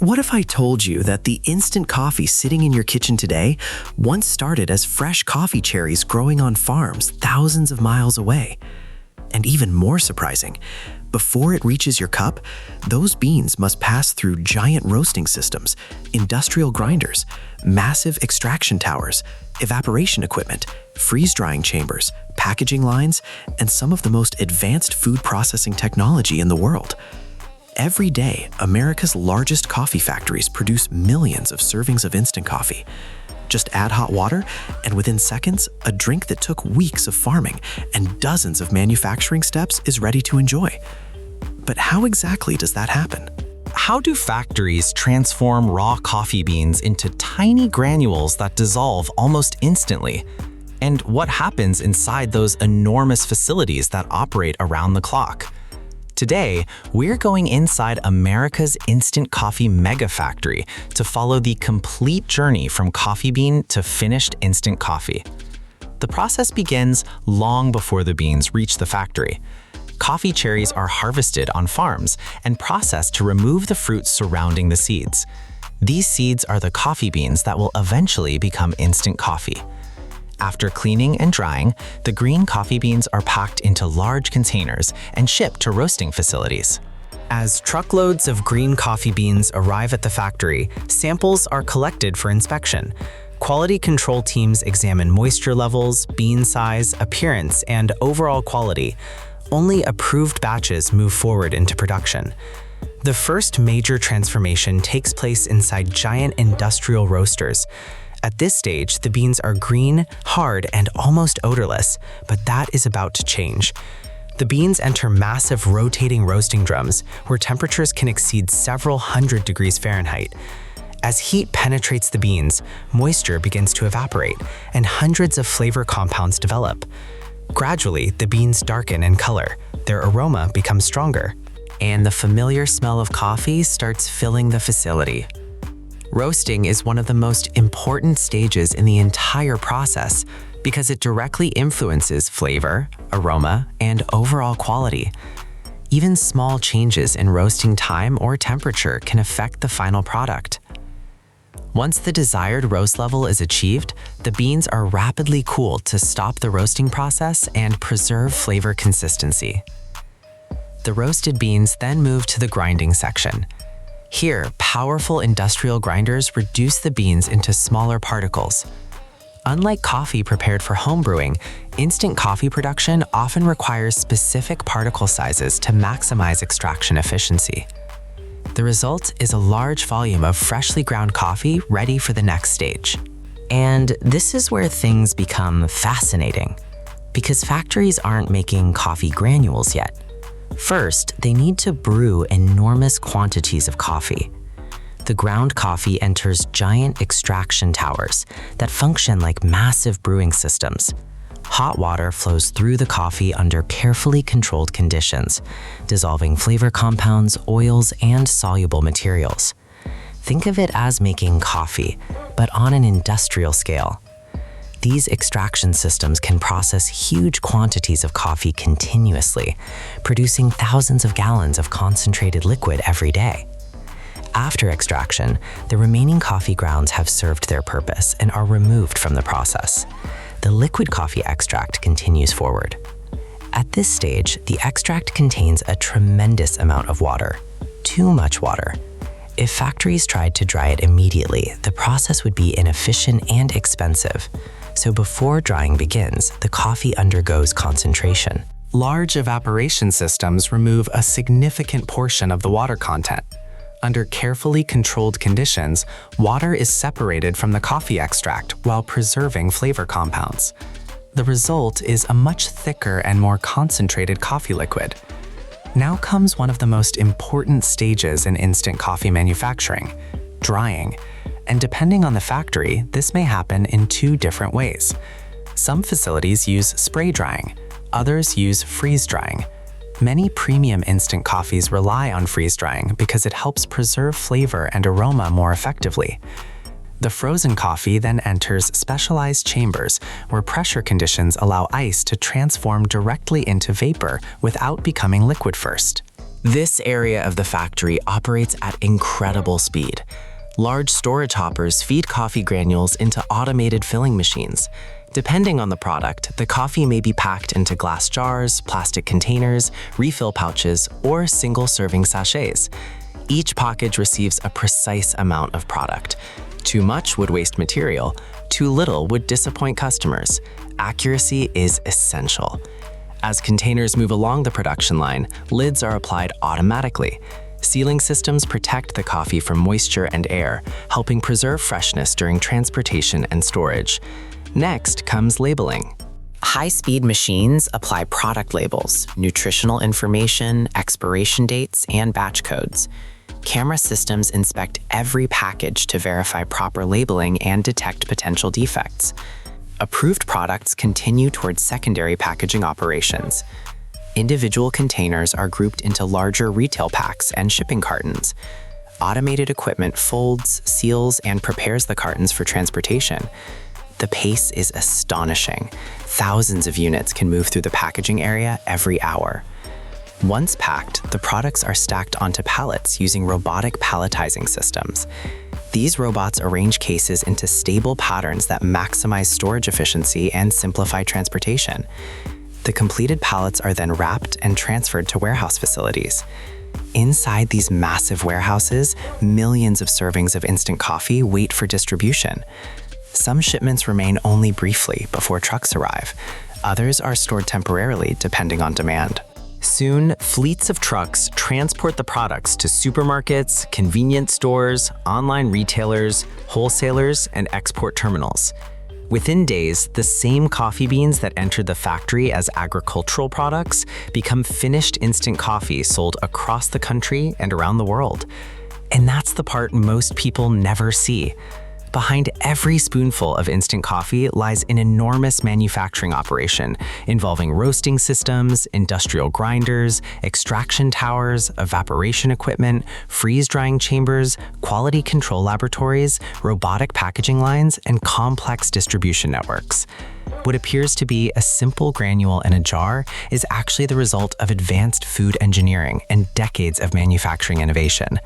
What if I told you that the instant coffee sitting in your kitchen today once started as fresh coffee cherries growing on farms thousands of miles away? And even more surprising, before it reaches your cup, those beans must pass through giant roasting systems, industrial grinders, massive extraction towers, evaporation equipment, freeze-drying chambers, packaging lines, and some of the most advanced food processing technology in the world. Every day, America's largest coffee factories produce millions of servings of instant coffee. Just add hot water, and within seconds, a drink that took weeks of farming and dozens of manufacturing steps is ready to enjoy. But how exactly does that happen? How do factories transform raw coffee beans into tiny granules that dissolve almost instantly? And what happens inside those enormous facilities that operate around the clock? Today, we're going inside America's instant coffee mega factory to follow the complete journey from coffee bean to finished instant coffee. The process begins long before the beans reach the factory. Coffee cherries are harvested on farms and processed to remove the fruits surrounding the seeds. These seeds are the coffee beans that will eventually become instant coffee. After cleaning and drying, the green coffee beans are packed into large containers and shipped to roasting facilities. As truckloads of green coffee beans arrive at the factory, samples are collected for inspection. Quality control teams examine moisture levels, bean size, appearance, and overall quality. Only approved batches move forward into production. The first major transformation takes place inside giant industrial roasters. At this stage, the beans are green, hard, and almost odorless, but that is about to change. The beans enter massive rotating roasting drums, where temperatures can exceed several hundred degrees Fahrenheit. As heat penetrates the beans, moisture begins to evaporate, and hundreds of flavor compounds develop. Gradually, the beans darken in color, their aroma becomes stronger, and the familiar smell of coffee starts filling the facility. Roasting is one of the most important stages in the entire process because it directly influences flavor, aroma, and overall quality. Even small changes in roasting time or temperature can affect the final product. Once the desired roast level is achieved, the beans are rapidly cooled to stop the roasting process and preserve flavor consistency. The roasted beans then move to the grinding section. Here, powerful industrial grinders reduce the beans into smaller particles. Unlike coffee prepared for home brewing, instant coffee production often requires specific particle sizes to maximize extraction efficiency. The result is a large volume of freshly ground coffee ready for the next stage. And this is where things become fascinating, because factories aren't making coffee granules yet. First, they need to brew enormous quantities of coffee. The ground coffee enters giant extraction towers that function like massive brewing systems. Hot water flows through the coffee under carefully controlled conditions, dissolving flavor compounds, oils, and soluble materials. Think of it as making coffee, but on an industrial scale. These extraction systems can process huge quantities of coffee continuously, producing thousands of gallons of concentrated liquid every day. After extraction, the remaining coffee grounds have served their purpose and are removed from the process. The liquid coffee extract continues forward. At this stage, the extract contains a tremendous amount of water, too much water. If factories tried to dry it immediately, the process would be inefficient and expensive. So before drying begins, the coffee undergoes concentration. Large evaporation systems remove a significant portion of the water content. Under carefully controlled conditions, water is separated from the coffee extract while preserving flavor compounds. The result is a much thicker and more concentrated coffee liquid. Now comes one of the most important stages in instant coffee manufacturing, drying. And depending on the factory, this may happen in two different ways. Some facilities use spray drying, others use freeze drying. Many premium instant coffees rely on freeze drying because it helps preserve flavor and aroma more effectively. The frozen coffee then enters specialized chambers where pressure conditions allow ice to transform directly into vapor without becoming liquid first. This area of the factory operates at incredible speed. Large storage hoppers feed coffee granules into automated filling machines. Depending on the product, the coffee may be packed into glass jars, plastic containers, refill pouches, or single-serving sachets. Each package receives a precise amount of product. Too much would waste material. Too little would disappoint customers. Accuracy is essential. As containers move along the production line, lids are applied automatically. Sealing systems protect the coffee from moisture and air, helping preserve freshness during transportation and storage. Next comes labeling. High-speed machines apply product labels, nutritional information, expiration dates, and batch codes. Camera systems inspect every package to verify proper labeling and detect potential defects. Approved products continue towards secondary packaging operations. Individual containers are grouped into larger retail packs and shipping cartons. Automated equipment folds, seals, and prepares the cartons for transportation. The pace is astonishing. Thousands of units can move through the packaging area every hour. Once packed, the products are stacked onto pallets using robotic palletizing systems. These robots arrange cases into stable patterns that maximize storage efficiency and simplify transportation. The completed pallets are then wrapped and transferred to warehouse facilities. Inside these massive warehouses, millions of servings of instant coffee wait for distribution. Some shipments remain only briefly before trucks arrive. Others are stored temporarily, depending on demand. Soon, fleets of trucks transport the products to supermarkets, convenience stores, online retailers, wholesalers, and export terminals. Within days, the same coffee beans that entered the factory as agricultural products become finished instant coffee sold across the country and around the world. And that's the part most people never see. Behind every spoonful of instant coffee lies an enormous manufacturing operation involving roasting systems, industrial grinders, extraction towers, evaporation equipment, freeze-drying chambers, quality control laboratories, robotic packaging lines, and complex distribution networks. What appears to be a simple granule in a jar is actually the result of advanced food engineering and decades of manufacturing innovation.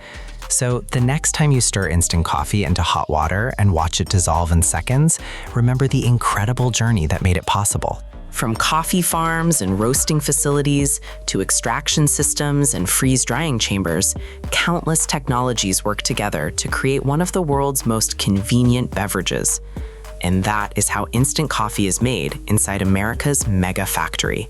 So the next time you stir instant coffee into hot water and watch it dissolve in seconds, remember the incredible journey that made it possible. From coffee farms and roasting facilities to extraction systems and freeze-drying chambers, countless technologies work together to create one of the world's most convenient beverages. And that is how instant coffee is made inside America's mega factory.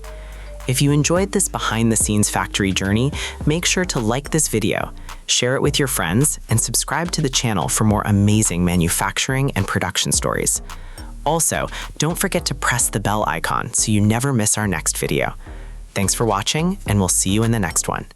If you enjoyed this behind-the-scenes factory journey, make sure to like this video, share it with your friends, and subscribe to the channel for more amazing manufacturing and production stories. Also, don't forget to press the bell icon so you never miss our next video. Thanks for watching, and we'll see you in the next one.